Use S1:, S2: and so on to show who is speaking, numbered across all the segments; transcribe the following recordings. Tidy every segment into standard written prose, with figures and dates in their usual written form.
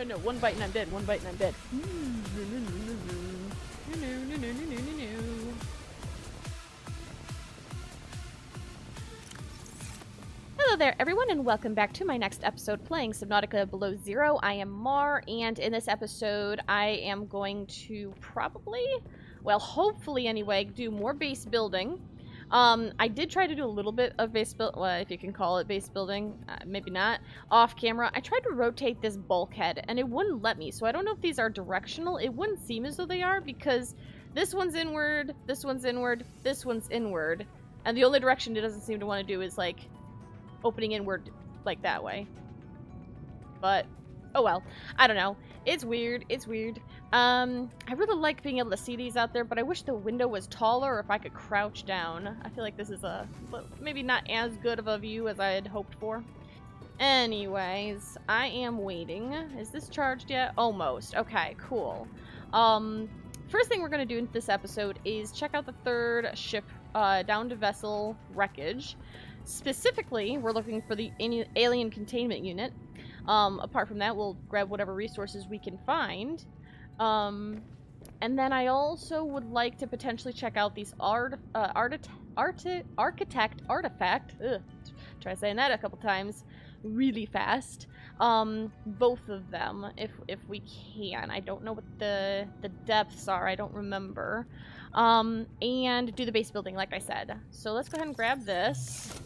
S1: no. One bite and I'm dead. One bite and I'm dead. Hello there, everyone, and welcome back to my next episode playing Subnautica Below Zero. I am Mar, and in this episode, I am going to probably, well, hopefully anyway, do more base building. I did try to do a little bit of base build, well, if you can call it base building, maybe not, off camera. I tried to rotate this bulkhead, and it wouldn't let me, so I don't know if these are directional. It wouldn't seem as though they are, because this one's inward, this one's inward, this one's inward, and the only direction it doesn't seem to want to do is, like, opening inward, like, that way. But, oh well. I don't know. It's weird. It's weird. I really like being able to see these out there, but I wish the window was taller or if I could crouch down. I feel like this is maybe not as good of a view as I had hoped for. Anyways, I am waiting. Is this charged yet? Almost. Okay, cool. First thing we're going to do in this episode is check out the third ship, downed vessel wreckage. Specifically, we're looking for the alien containment unit. Apart from that, we'll grab whatever resources we can find. And then I also would like to potentially check out these architect artifact. Ugh, try saying that a couple times really fast. Both of them, if we can. I don't know what the depths are. I don't remember. And do the base building, like I said. So let's go ahead and grab this.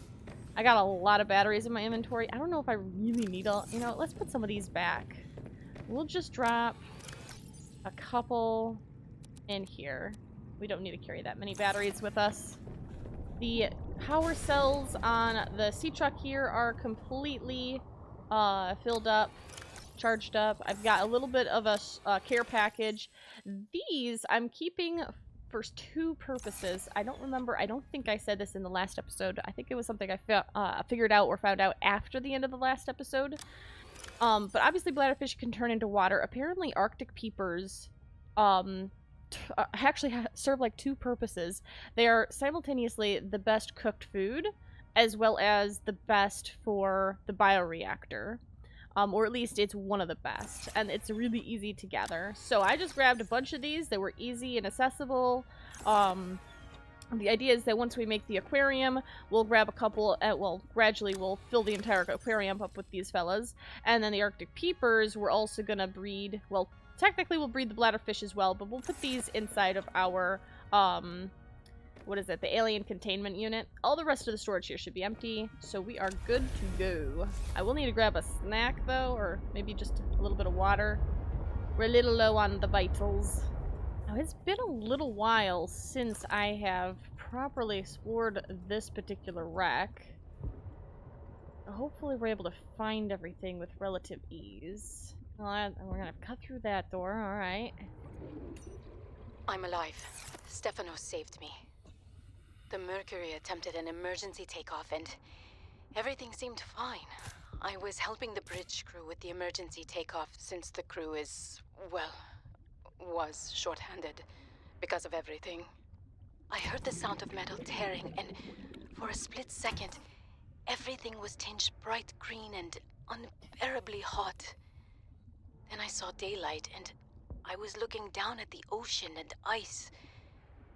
S1: I got a lot of batteries in my inventory. I don't know if I really need let's put some of these back. We'll just drop a couple in here. We don't need to carry that many batteries with us. The power cells on the sea truck here are completely filled up, charged up. I've got a little bit of a care package. These I'm keeping for two purposes. I don't remember. I don't think I said this in the last episode. I think it was something I figured out or found out after the end of the last episode. But obviously bladderfish can turn into water. Apparently Arctic peepers actually serve like two purposes. They are simultaneously the best cooked food as well as the best for the bioreactor. Or at least it's one of the best, and it's really easy to gather. So I just grabbed a bunch of these. They were easy and accessible. The idea is that once we make the aquarium, we'll grab a couple, gradually we'll fill the entire aquarium up with these fellas. And then the Arctic peepers, we're also gonna breed, well, technically we'll breed the bladderfish as well, but we'll put these inside of our, what is it, the alien containment unit. All the rest of the storage here should be empty, so we are good to go. I will need to grab a snack, though, or maybe just a little bit of water. We're a little low on the vitals. Now, it's been a little while since I have properly explored this particular wreck. Hopefully we're able to find everything with relative ease. Well, we're gonna cut through that door, alright.
S2: I'm alive. Stefanos saved me. The Mercury attempted an emergency takeoff and everything seemed fine. I was helping the bridge crew with the emergency takeoff since the crew was short-handed because of everything. I heard the sound of metal tearing and for a split second, everything was tinged bright green and unbearably hot. Then I saw daylight and I was looking down at the ocean and ice.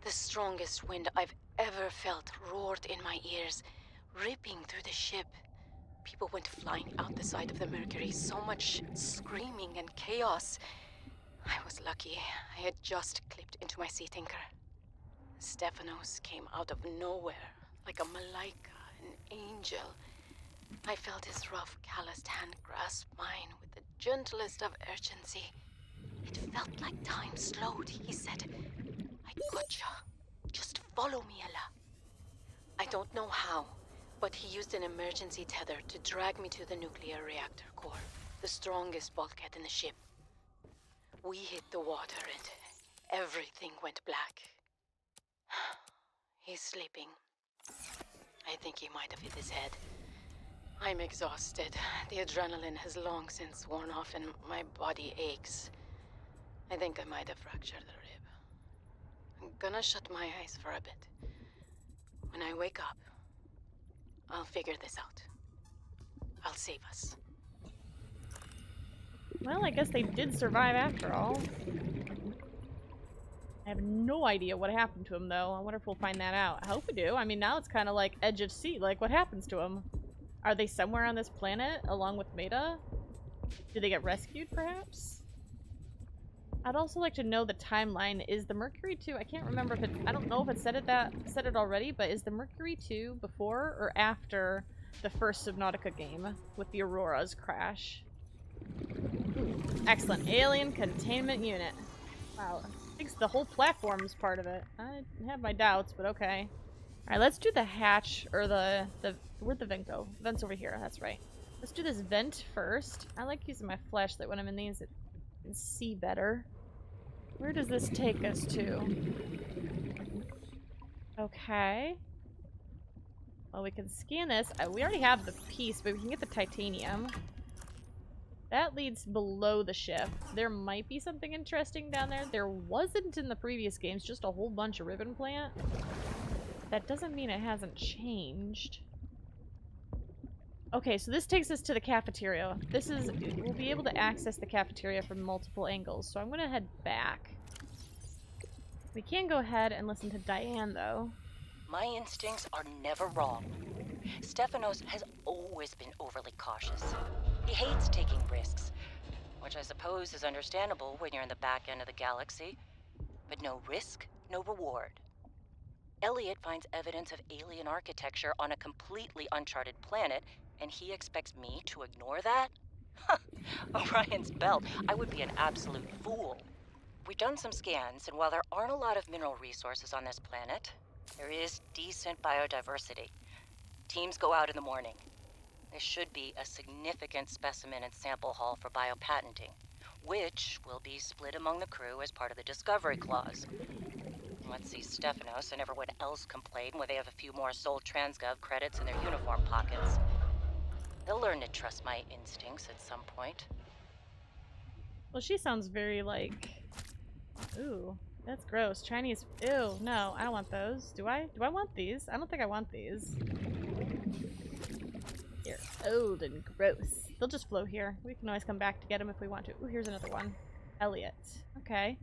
S2: The strongest wind I've ever felt roared in my ears, ripping through the ship. People went flying out the side of the Mercury, so much screaming and chaos. I was lucky. I had just clipped into my sea tinker. Stefanos came out of nowhere, like a malaika, an angel. I felt his rough, calloused hand grasp mine with the gentlest of urgency. It felt like time slowed. He said, "I gotcha. Just follow me, Ella." I don't know how, but he used an emergency tether to drag me to the nuclear reactor core, the strongest bulkhead in the ship. We hit the water and everything went black. He's sleeping. I think he might have hit his head. I'm exhausted. The adrenaline has long since worn off and my body aches. I think I might have fractured the rib. I'm gonna shut my eyes for a bit. When I wake up, I'll figure this out. I'll save us.
S1: Well, I guess they did survive after all. I have no idea what happened to him, though. I wonder if we'll find that out. I hope we do. I mean, now it's kind of like edge of sea. Like, what happens to them? Are they somewhere on this planet along with Meta? Did they get rescued, perhaps? I'd also like to know the timeline. Is the Mercury II... I can't remember if it... I don't know if it said it already, but is the Mercury II before or after the first Subnautica game with the Aurora's crash? Ooh, excellent. Alien containment unit. Wow. I think the whole platform is part of it. I have my doubts, but okay. Alright, let's do the hatch, or the where'd the vent go? Vent's over here, that's right. Let's do this vent first. I like using my flashlight when I'm in these. It can see better. Where does this take us to? Okay. Well, we can scan this. We already have the piece, but we can get the titanium. That leads below the ship. There might be something interesting down there. There wasn't in the previous games, just a whole bunch of ribbon plant. That doesn't mean it hasn't changed. Okay, so this takes us to the cafeteria. We'll be able to access the cafeteria from multiple angles, so I'm gonna head back. We can go ahead and listen to Diane, though.
S2: My instincts are never wrong. Stefanos has always been overly cautious. He hates taking risks, which I suppose is understandable when you're in the back end of the galaxy. But no risk, no reward. Elliot finds evidence of alien architecture on a completely uncharted planet, and he expects me to ignore that? Orion's belt, I would be an absolute fool. We've done some scans, and while there aren't a lot of mineral resources on this planet, there is decent biodiversity. Teams go out in the morning. There should be a significant specimen and sample haul for biopatenting, which will be split among the crew as part of the discovery clause. Let's see Stefanos and everyone else complain when they have a few more Sol Transgov credits in their uniform pockets. They'll learn to trust my instincts at some point.
S1: Well, she sounds very like... Ooh, that's gross. Chinese... Ew, no, I don't want those. Do I? Do I want these? I don't think I want these. They're old and gross. They'll just float here. We can always come back to get them if we want to. Ooh, here's another one. Elliot. Okay.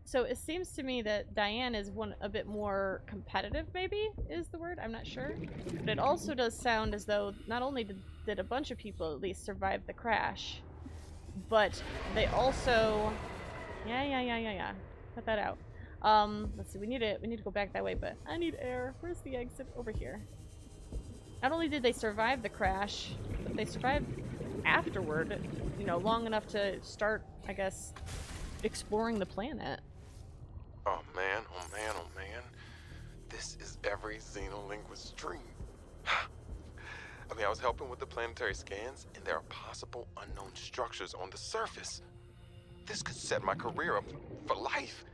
S1: So it seems to me that Diane is a bit more competitive, maybe, is the word? I'm not sure. But it also does sound as though not only did a bunch of people at least survive the crash, but they also... Yeah. Cut that out. Let's see, we need to go back that way, but I need air. Where's the exit? Over here. Not only did they survive the crash, but they survived afterward, you know, long enough to start, I guess, exploring the planet.
S3: Oh man. This is every xenolinguist's dream. I mean, I was helping with the planetary scans, and there are possible unknown structures on the surface. This could set my career up for life.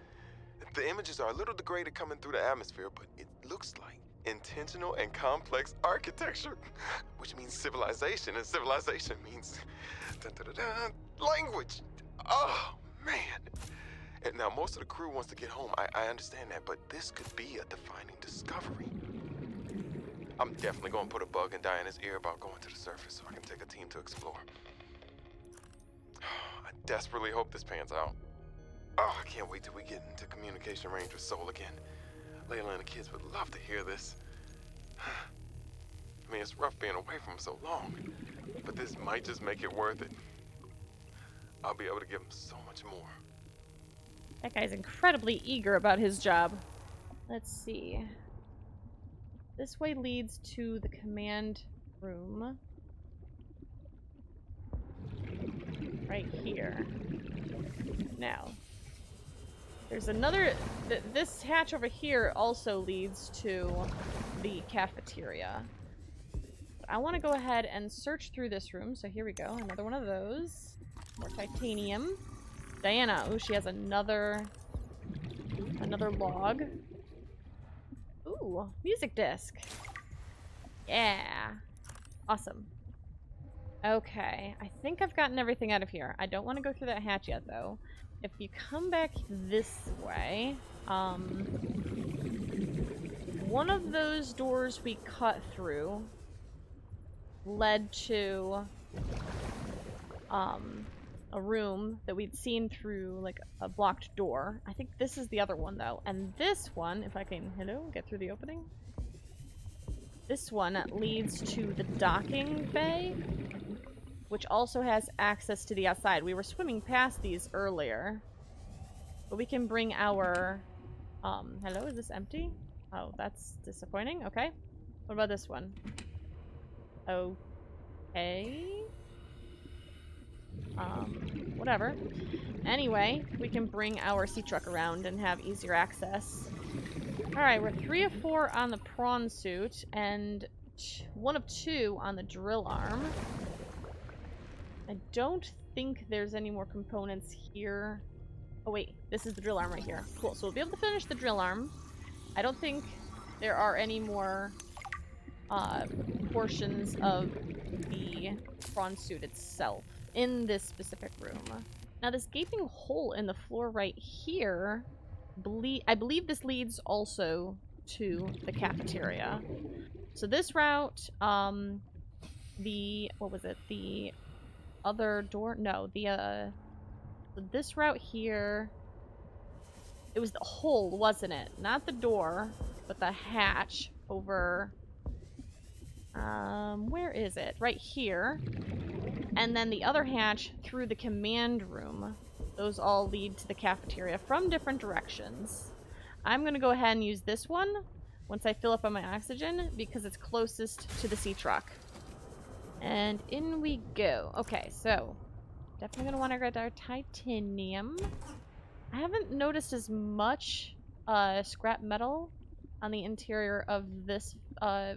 S3: The images are a little degraded coming through the atmosphere, but it looks like intentional and complex architecture, which means civilization, and civilization means language. Oh, man. And now most of the crew wants to get home. I understand that, but this could be a defining discovery. I'm definitely going to put a bug in Diana's ear about going to the surface so I can take a team to explore. I desperately hope this pans out. Oh, I can't wait till we get into communication range with Sol again. Layla and the kids would love to hear this. I mean, it's rough being away from them so long, but this might just make it worth it. I'll be able to give them so much more.
S1: That guy's incredibly eager about his job. Let's see. This way leads to the command room. Right here. Now, there's another... this hatch over here also leads to the cafeteria. But I want to go ahead and search through this room. So here we go. Another one of those. More titanium. Diana. Ooh, she has another log. Ooh, music disc. Yeah. Awesome. Okay, I think I've gotten everything out of here. I don't want to go through that hatch yet, though. If you come back this way, one of those doors we cut through led to, a room that we'd seen through like a blocked door. I think this is the other one though. And this one, if I can, hello, get through the opening. This one leads to the docking bay, which also has access to the outside. We were swimming past these earlier, but we can bring our, hello, is this empty? Oh, that's disappointing. Okay. What about this one? Okay. Whatever. Anyway, we can bring our sea truck around and have easier access. Alright, we're 3 of 4 on the prawn suit, and 1 of 2 on the drill arm. I don't think there's any more components here. Oh wait, this is the drill arm right here. Cool, so we'll be able to finish the drill arm. I don't think there are any more portions of the prawn suit itself in this specific room. Now this gaping hole in the floor right here, I believe this leads also to the cafeteria. So this route, what was it? The other door? No, so this route here, it was the hole, wasn't it? Not the door, but the hatch over, where is it? Right here. And then the other hatch through the command room. Those all lead to the cafeteria from different directions. I'm going to go ahead and use this one once I fill up on my oxygen because it's closest to the sea truck. And in we go. Okay, so definitely going to want to get our titanium. I haven't noticed as much scrap metal on the interior of this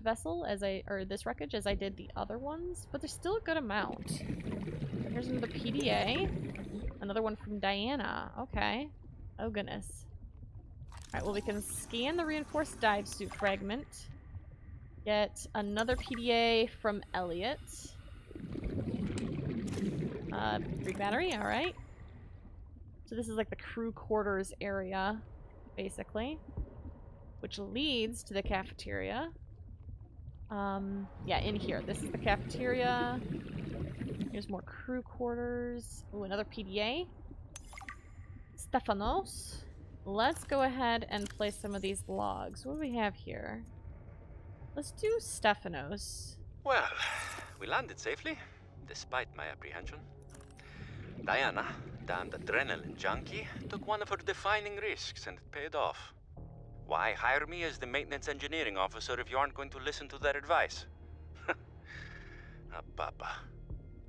S1: vessel or this wreckage as I did the other ones, but there's still a good amount. Here's another PDA. Another one from Diana. Okay. Oh goodness. Alright, well we can scan the reinforced dive suit fragment. Get another PDA from Elliot. Free battery, alright. So this is like the crew quarters area, basically. Which leads to the cafeteria. Yeah, in here. This is the cafeteria. Here's more crew quarters. Ooh, another PDA. Stefanos. Let's go ahead and place some of these logs. What do we have here? Let's do Stefanos.
S4: Well, we landed safely, despite my apprehension. Diana, damned adrenaline junkie, took one of her defining risks and it paid off. Why hire me as the maintenance engineering officer if you aren't going to listen to their advice? Papa.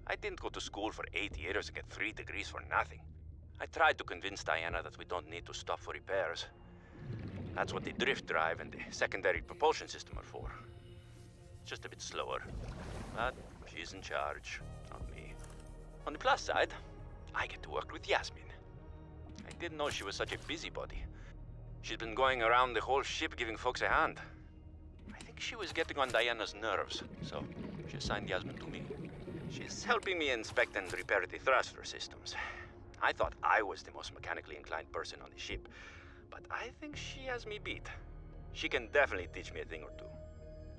S4: I didn't go to school for 8 years and get 3 degrees for nothing. I tried to convince Diana that we don't need to stop for repairs. That's what the drift drive and the secondary propulsion system are for. Just a bit slower. But she's in charge, not me. On the plus side, I get to work with Yasmin. I didn't know she was such a busybody. She's been going around the whole ship giving folks a hand. I think she was getting on Diana's nerves, so she assigned Yasmin to me. She's helping me inspect and repair the thruster systems. I thought I was the most mechanically inclined person on the ship, but I think she has me beat. She can definitely teach me a thing or two,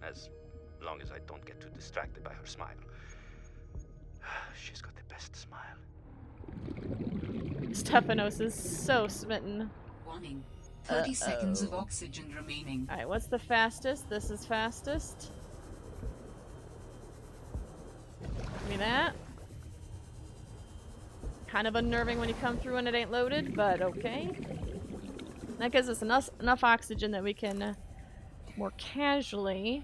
S4: as long as I don't get too distracted by her smile. She's got the best smile.
S1: Stefanos is so smitten.
S5: Warning. 30 seconds of oxygen remaining.
S1: Alright, what's the fastest? This is fastest. Give me that. Kind of unnerving when you come through and it ain't loaded, but okay. That gives us enough oxygen that we can more casually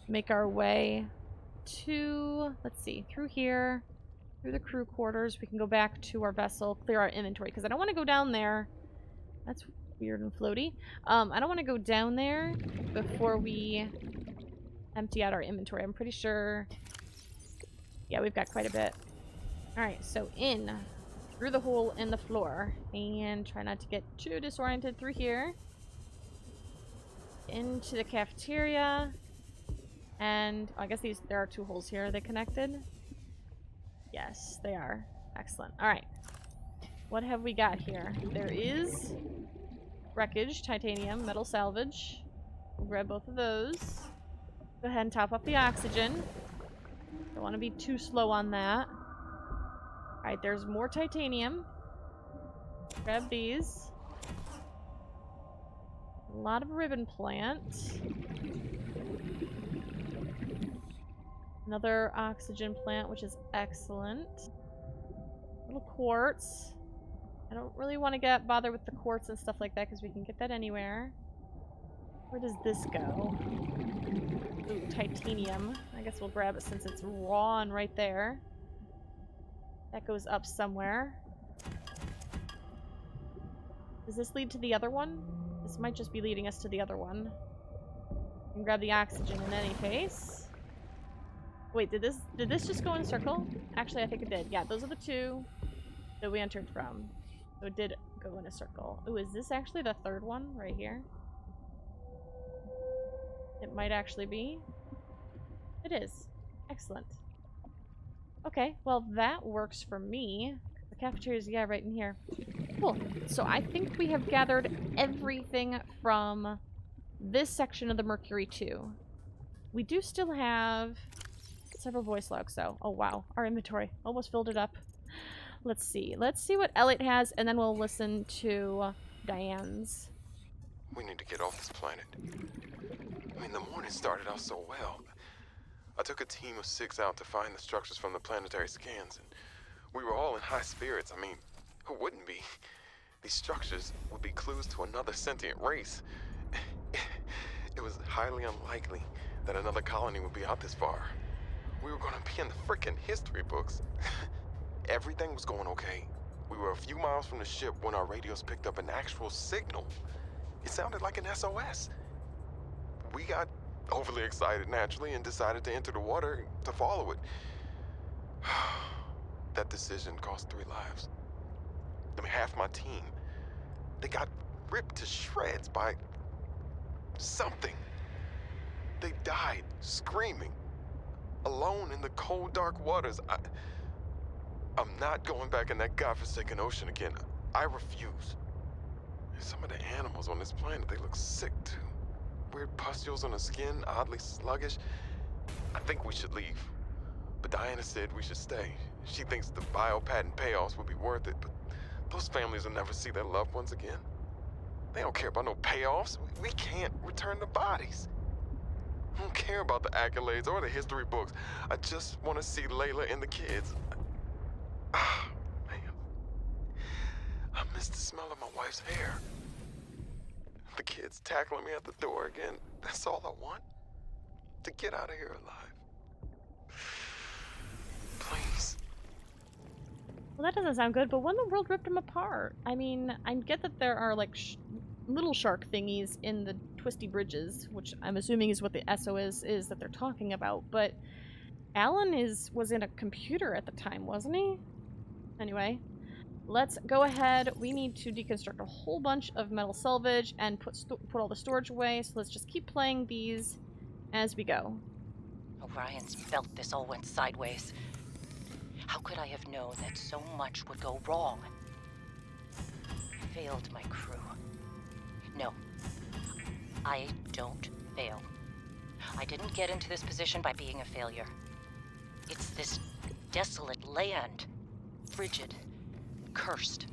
S1: make our way to, let's see, through here, through the crew quarters. We can go back to our vessel, clear our inventory, because I don't want to go down there. That's weird and floaty. I don't want to go down there before we empty out our inventory. I'm pretty sure, yeah, we've got quite a bit. Alright, so in through the hole in the floor, and try not to get too disoriented through here. Into the cafeteria, and I guess there are 2 holes here. Are they connected? Yes, they are. Excellent. Alright. What have we got here? There is wreckage, titanium, metal salvage. We'll grab both of those. Go ahead and top up the oxygen. Don't want to be too slow on that. Alright, there's more titanium. Grab these. A lot of ribbon plant. Another oxygen plant, which is excellent. Little quartz. I don't really want to bother with the quartz and stuff like that because we can get that anywhere. Where does this go? Ooh, titanium. I guess we'll grab it since it's raw and right there. That goes up somewhere. Does this lead to the other one? This might just be leading us to the other one. We can grab the oxygen in any case. Wait, did this just go in a circle? Actually, I think it did. Yeah, those are the two that we entered from. So it did go in a circle. Ooh, is this actually the third one right here? It might actually be. It is. Excellent. Okay, well that works for me. The cafeteria is, yeah, right in here. Cool. So I think we have gathered everything from this section of the Mercury II. We do still have several voice logs, though. Oh, wow. Our inventory. Almost filled it up. Let's see. Let's see what Elliot has, and then we'll listen to Diane's.
S3: We need to get off this planet. I mean, the morning started out so well. I took a team of 6 out to find the structures from the planetary scans, and we were all in high spirits. I mean, who wouldn't be? These structures would be clues to another sentient race. It was highly unlikely that another colony would be out this far. We were gonna be in the frickin' history books. Everything was going okay. We were a few miles from the ship when our radios picked up an actual signal. It sounded like an SOS. We got overly excited naturally and decided to enter the water to follow it. That decision cost 3 lives. I mean, half my team, they got ripped to shreds by something. They died screaming, alone in the cold, dark waters. I'm not going back in that godforsaken ocean again. I refuse. Some of the animals on this planet, they look sick too. Weird pustules on the skin, oddly sluggish. I think we should leave. But Diana said we should stay. She thinks the biopatent payoffs will be worth it, but those families will never see their loved ones again. They don't care about no payoffs. We can't return the bodies. I don't care about the accolades or the history books. I just want to see Layla and the kids. Ah, man. I miss the smell of my wife's hair. The kids tackling me at the door again. That's all I want. To get out of here alive. Please.
S1: Well, that doesn't sound good, but when the world ripped them apart? I mean, I get that there are, like, little shark thingies in the twisty bridges, which I'm assuming is what the SOS is that they're talking about, but Alan was in a computer at the time, wasn't he? Anyway, let's go ahead. We need to deconstruct a whole bunch of metal salvage and put all the storage away, so let's just keep playing these as we go.
S2: Orion's felt this all went sideways. How could I have known that so much would go wrong? I failed my crew. No, I don't fail. I didn't get into this position by being a failure. It's this desolate land. Frigid. Cursed.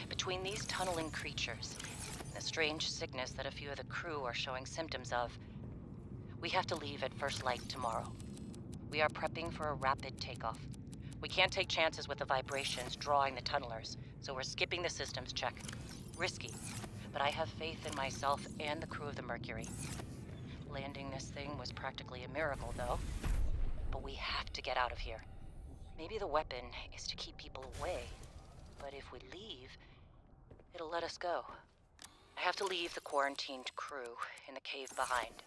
S2: Between these tunneling creatures and the strange sickness that a few of the crew are showing symptoms of, we have to leave at first light tomorrow. We are prepping for a rapid takeoff. We can't take chances with the vibrations drawing the tunnelers, so we're skipping the systems check. Risky, but I have faith in myself and the crew of the Mercury. Landing this thing was practically a miracle, though. But we have to get out of here. Maybe the weapon is to keep people away, but if we leave, it'll let us go. I have to leave the quarantined crew in the cave behind.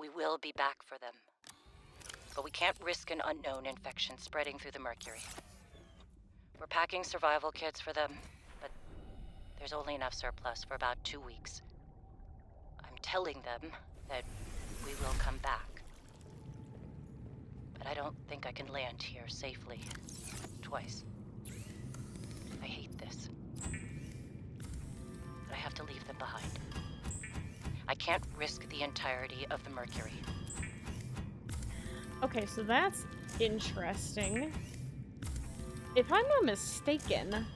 S2: We will be back for them, but we can't risk an unknown infection spreading through the Mercury. We're packing survival kits for them, but there's only enough surplus for about 2 weeks. I'm telling them that we will come back. But I don't think I can land here safely. Twice. I hate this. But I have to leave them behind. I can't risk the entirety of the Mercury.
S1: Okay, so that's interesting. If I'm not mistaken,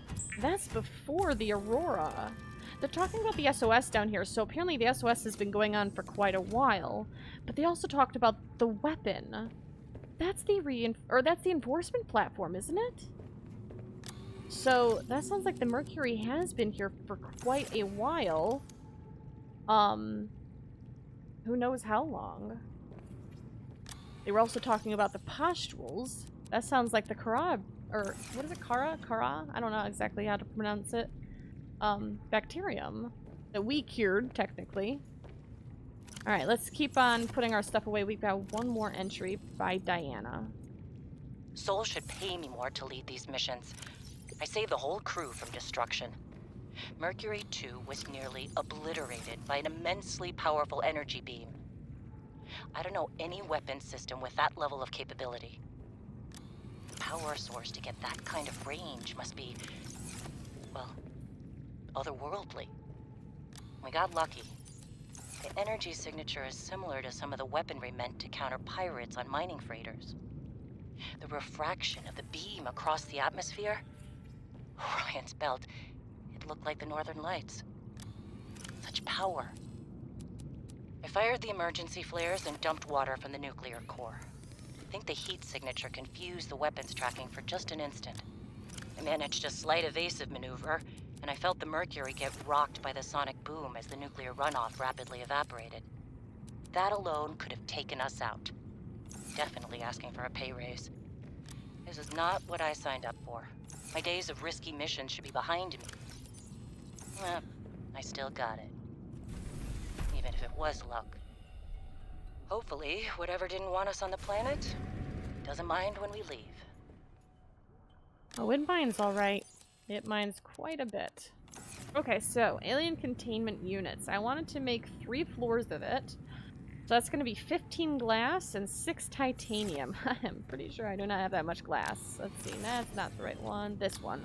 S1: that's before the Aurora. They're talking about the SOS down here, so apparently the SOS has been going on for quite a while. But they also talked about the weapon. That's the enforcement platform, isn't it? So that sounds like the Mercury has been here for quite a while. Who knows how long? They were also talking about the pustules. That sounds like the Kara, or what is it, Kara? I don't know exactly how to pronounce it. Bacterium that we cured, technically. Alright, let's keep on putting our stuff away. We've got one more entry by Diana.
S6: Sol should pay me more to lead these missions. I saved the whole crew from destruction. Mercury II was nearly obliterated by an immensely powerful energy beam. I don't know any weapon system with that level of capability. The power source to get that kind of range must be, well, otherworldly. We got lucky. The energy signature is similar to some of the weaponry meant to counter pirates on mining freighters. The refraction of the beam across the atmosphere? Orion's belt, it looked like the Northern Lights. Such power. I fired the emergency flares and dumped water from the nuclear core. I think the heat signature confused the weapons tracking for just an instant. I managed a slight evasive maneuver, and I felt the Mercury get rocked by the sonic boom as the nuclear runoff rapidly evaporated. That alone could have taken us out. Definitely asking for a pay raise. This is not what I signed up for. My days of risky missions should be behind me. Well, I still got it. Even if it was luck. Hopefully, whatever didn't want us on the planet doesn't mind when we leave.
S1: Oh, it mines alright. It mines quite a bit. Okay, so alien containment units. I wanted to make 3 floors of it. So that's going to be 15 glass and 6 titanium. I'm pretty sure I do not have that much glass. Let's see, that's not the right one. This one.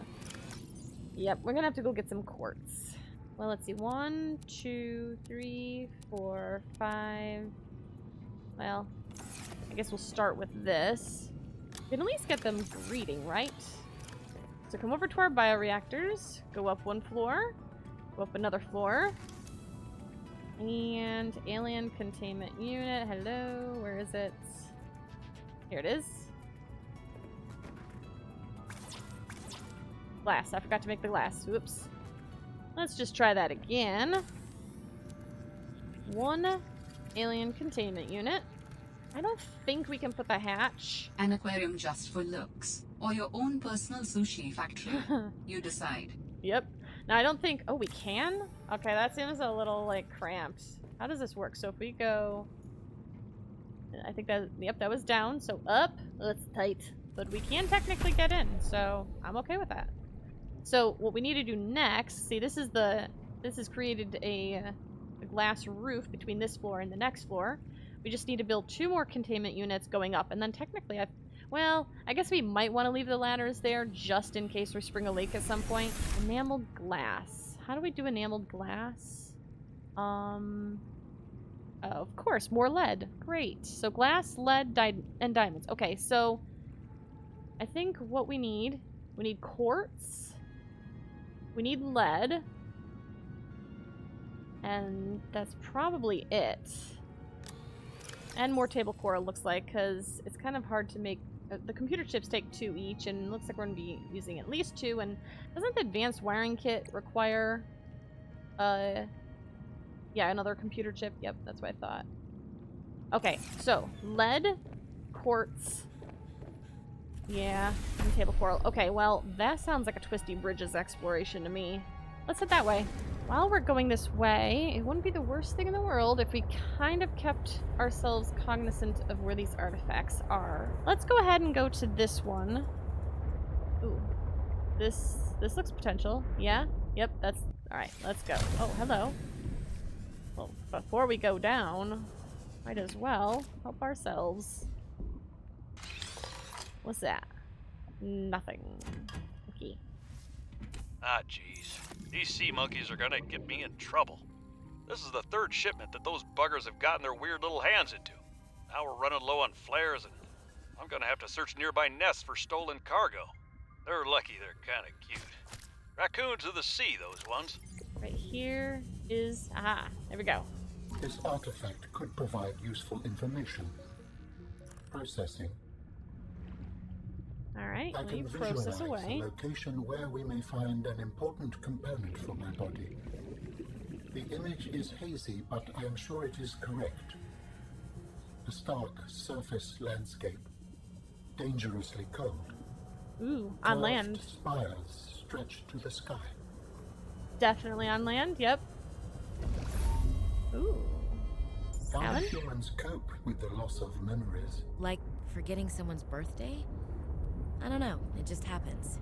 S1: Yep, we're going to have to go get some quartz. Well, let's see. 1, 2, 3, 4, 5. Well, I guess we'll start with this. We can at least get them breeding, right? So come over to our bioreactors, go up 1 floor, go up another floor, and alien containment unit, hello, where is it? Here it is. Glass, I forgot to make the glass, whoops. Let's just try that again. 1 alien containment unit. I don't think we can put the hatch.
S5: An aquarium just for looks, or your own personal sushi factory. You decide.
S1: Yep. Now I don't think... Oh, we can? Okay, that seems a little, like, cramped. How does this work? So if we go... I think that... Yep, that was down. So up. That's tight. But we can technically get in, so I'm okay with that. So what we need to do next... See, this is the... This has created a glass roof between this floor and the next floor. We just need to build 2 more containment units going up. And then technically, well, I guess we might want to leave the ladders there just in case we spring a leak at some point. Enameled glass. How do we do enameled glass? Oh, of course, more lead. Great. So glass, lead, and diamonds. Okay, so I think what we need quartz. We need lead. And that's probably it. And more table core, it looks like, because it's kind of hard to make... the computer chips take 2 each, and it looks like we're going to be using at least 2, and doesn't the advanced wiring kit require... yeah, another computer chip? Yep, that's what I thought. Okay, so, lead, quartz... Yeah, and table core. Okay, well, that sounds like a Twisty Bridges exploration to me. Let's head that way. While we're going this way, it wouldn't be the worst thing in the world if we kind of kept ourselves cognizant of where these artifacts are. Let's go ahead and go to this one. Ooh. This looks potential. Yeah? Yep, that's... Alright, let's go. Oh, hello. Well, before we go down, might as well help ourselves. What's that? Nothing. Okay.
S7: Ah, jeez. These sea monkeys are gonna get me in trouble. This is the 3rd shipment that those buggers have gotten their weird little hands into. Now we're running low on flares, and I'm gonna have to search nearby nests for stolen cargo. They're lucky they're kind of cute. Raccoons of the sea, those ones.
S1: Right here is... Aha, there we go.
S8: This artifact could provide useful information. Processing.
S1: Alright,
S8: I
S1: well, you
S8: can
S1: process
S8: visualize
S1: away.
S8: a location where we may find an important component for my body. The image is hazy, but I am sure it is correct. A stark surface landscape, dangerously cold.
S1: Ooh, on
S8: Curved
S1: land.
S8: spires stretch to the sky.
S1: Definitely on land, yep. Ooh.
S8: How
S1: Alan?
S8: do humans cope with the loss of memories?
S9: Like forgetting someone's birthday? I don't know, it just happens.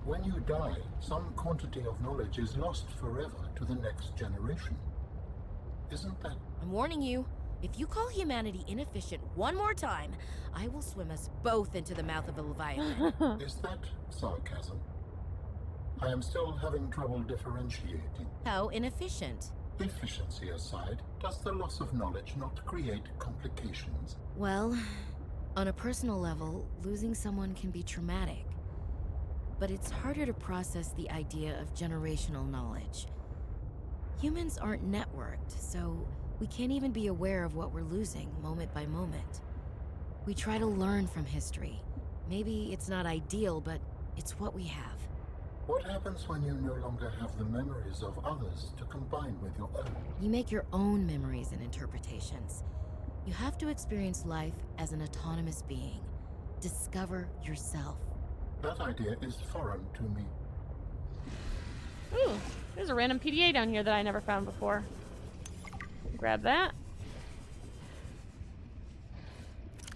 S8: When you die, some quantity of knowledge is lost forever to the next generation. Isn't that...
S9: I'm warning you, if you call humanity inefficient one more time, I will swim us both into the mouth of a Leviathan.
S8: is that sarcasm? I am still having trouble differentiating.
S9: How inefficient?
S8: Efficiency aside, does the loss of knowledge not create complications?
S9: Well, on a personal level, losing someone can be traumatic. But it's harder to process the idea of generational knowledge. Humans aren't networked, so we can't even be aware of what we're losing moment by moment. We try to learn from history. Maybe it's not ideal, but it's what we have.
S8: What happens when you no longer have the memories of others to combine with your own?
S9: You make your own memories and interpretations. You have to experience life as an autonomous being. Discover yourself.
S8: That idea is foreign to me.
S1: Ooh, there's a random PDA down here that I never found before. Grab that.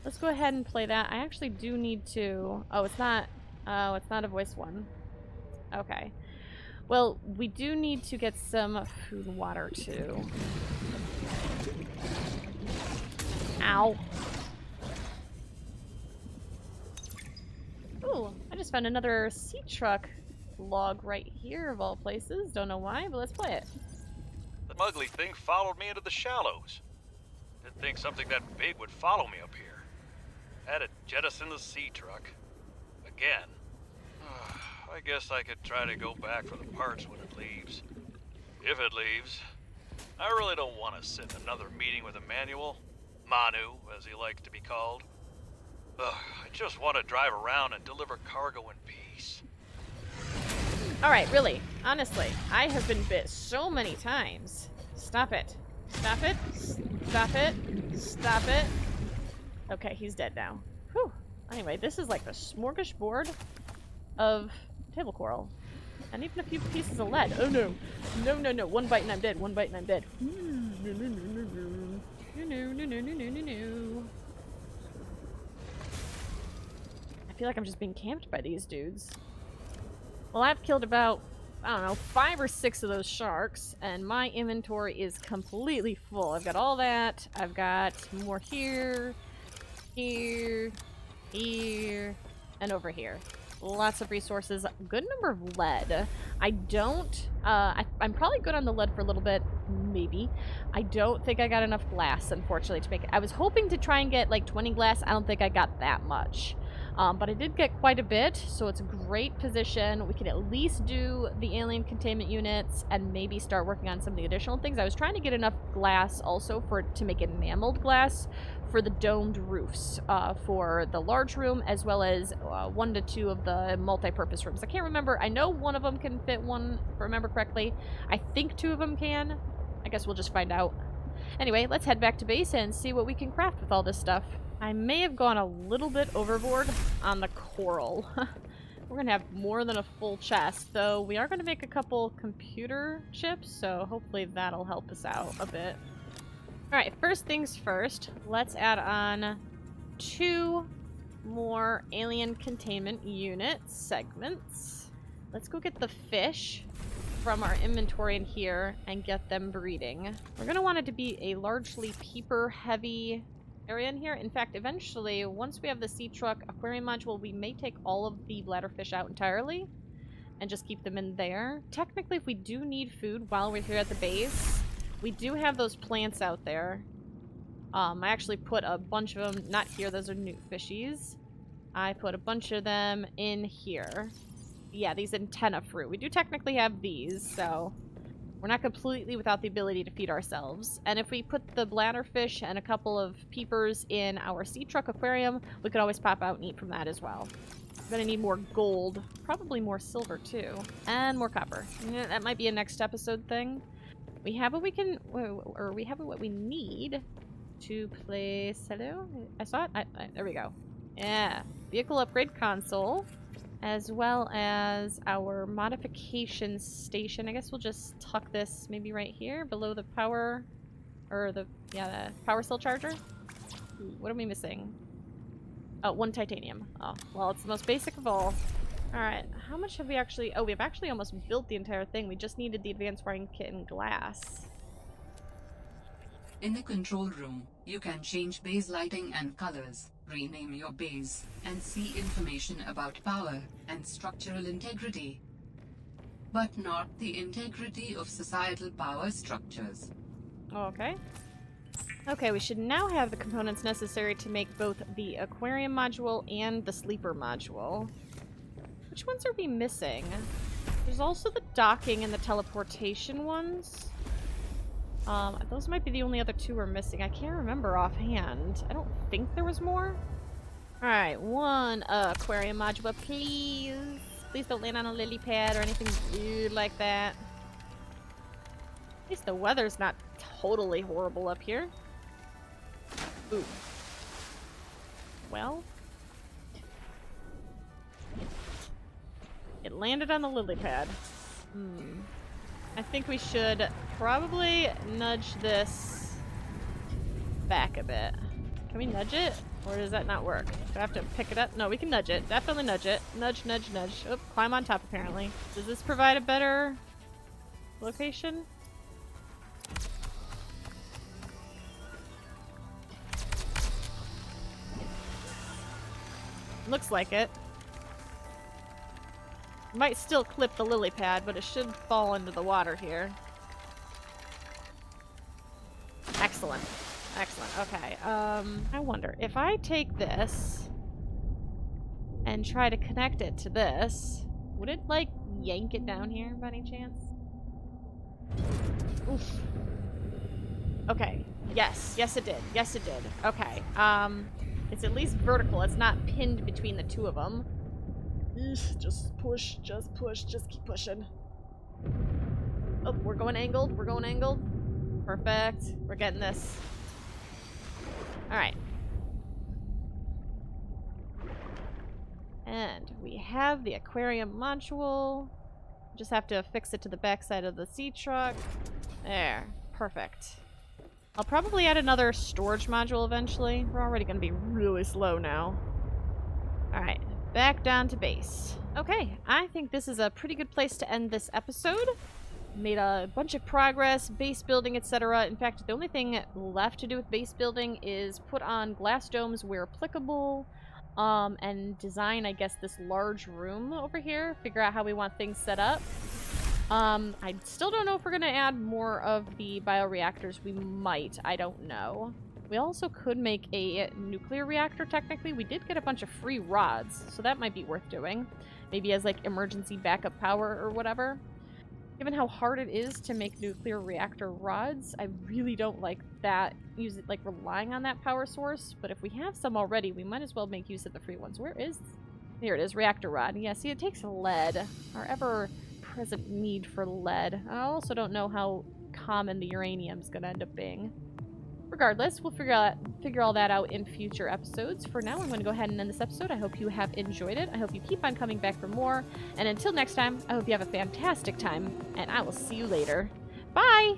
S1: Let's go ahead and play that. I actually do need to... Oh, it's not a voice one. Okay. Well, we do need to get some food and water, too. Ow. Ooh, I just found another sea truck log right here, of all places. Don't know why, but let's play it.
S7: The ugly thing followed me into the shallows. Didn't think something that big would follow me up here. Had to jettison the sea truck. Again. I guess I could try to go back for the parts when it leaves. If it leaves. I really don't want to sit in another meeting with Emmanuel. Manu, as he likes to be called. I just want to drive around and deliver cargo in peace.
S1: Alright, really. Honestly, I have been bit so many times. Stop it. Stop it. Stop it. Stop it. Okay, he's dead now. Whew. Anyway, this is like the smorgasbord of table coral. And even a few pieces of lead. Oh no. No, no, no. One bite and I'm dead. One bite and I'm dead. No, no, no, no, no. No, no, no, no, no, no, no. I feel like I'm just being camped by these dudes. Well, I've killed about, I don't know, 5 or 6 of those sharks, and my inventory is completely full. I've got all that. I've got more here, here, here, and over here. Lots of resources. A good number of lead. I don't... I'm probably good on the lead for a little bit. Maybe. I don't think I got enough glass, unfortunately, to make it. I was hoping to try and get, like, 20 glass. I don't think I got that much. But I did get quite a bit, so it's a great position. We can at least do the alien containment units and maybe start working on some of the additional things. I was trying to get enough glass also to make enameled glass for the domed roofs for the large room, as well as 1 to 2 of the multi-purpose rooms. I can't remember. I know one of them can fit one, if I remember correctly. I think 2 of them can. I guess we'll just find out. Anyway, let's head back to base and see what we can craft with all this stuff. I may have gone a little bit overboard on the coral. We're going to have more than a full chest, though we are going to make a couple computer chips, so hopefully that'll help us out a bit. Alright, first things first, let's add on 2 more alien containment unit segments. Let's go get the fish from our inventory in here and get them breeding. We're going to want it to be a largely peeper-heavy area in here. In fact, eventually, once we have the sea truck aquarium module, we may take all of the bladderfish out entirely and just keep them in there. Technically, if we do need food while we're here at the base, we do have those plants out there. I actually put a bunch of them, not here, those are new fishies. I put a bunch of them in here. Yeah, these antenna fruit. We do technically have these, so we're not completely without the ability to feed ourselves. And if we put the bladderfish and a couple of peepers in our sea truck aquarium, we could always pop out and eat from that as well. We're gonna need more gold, probably more silver too, and more copper. Yeah, that might be a next episode thing. We have what we can, or we have what we need to place. Hello? I saw it? There we go. Yeah. Vehicle upgrade console, as well as our modification station. I guess we'll just tuck this maybe right here below the power, or the power cell charger. Ooh, what are we missing? Oh, 1 titanium. Oh, well, it's the most basic of all. Alright, how much have we actually... Oh, we've actually almost built the entire thing. We just needed the advanced wiring kit and glass.
S5: In the control room, you can change base lighting and colors, rename your base, and see information about power and structural integrity. But not the integrity of societal power structures.
S1: Okay. Okay, we should now have the components necessary to make both the aquarium module and the sleeper module. Which ones are we missing? There's also the docking and the teleportation ones. Those might be the only other 2 we're missing. I can't remember offhand. I don't think there was more. Alright, 1 aquarium module, please. Please don't land on a lily pad or anything weird like that. At least the weather's not totally horrible up here. Ooh. Well. It landed on the lily pad. I think we should probably nudge this back a bit. Can we nudge it? Or does that not work? Do I have to pick it up? No, we can nudge it. Definitely nudge it. Nudge, nudge, nudge. Oh, climb on top apparently. Does this provide a better location? Looks like it. Might still clip the lily pad, but it should fall into the water here. Excellent. Excellent. Okay. I wonder if I take this and try to connect it to this, would it like yank it down here by any chance? Oof. Okay. Yes. Yes it did. Yes it did. Okay. It's at least vertical. It's not pinned between the 2 of them. Just push, just keep pushing. Oh, we're going angled, Perfect. We're getting this. Alright. And we have the aquarium module. Just have to fix it to the backside of the sea truck. There. Perfect. I'll probably add another storage module eventually. We're already going to be really slow now. Alright. Back down to base. Okay, I think this is a pretty good place to end this episode. Made a bunch of progress, base building, etc. In fact, the only thing left to do with base building is put on glass domes where applicable, and design, I guess, this large room over here. Figure out how we want things set up. I still don't know if we're going to add more of the bioreactors. We might. I don't know. We also could make a nuclear reactor, technically. We did get a bunch of free rods, so that might be worth doing. Maybe as, like, emergency backup power or whatever. Given how hard it is to make nuclear reactor rods, I really don't like that, relying on that power source. But if we have some already, we might as well make use of the free ones. Where is... Here it is, reactor rod. Yeah, see, it takes lead. Our ever-present need for lead. I also don't know how common the uranium's gonna end up being. Regardless, we'll figure all that out in future episodes. For now, I'm going to go ahead and end this episode. I hope you have enjoyed it. I hope you keep on coming back for more. And until next time, I hope you have a fantastic time, and I will see you later. Bye!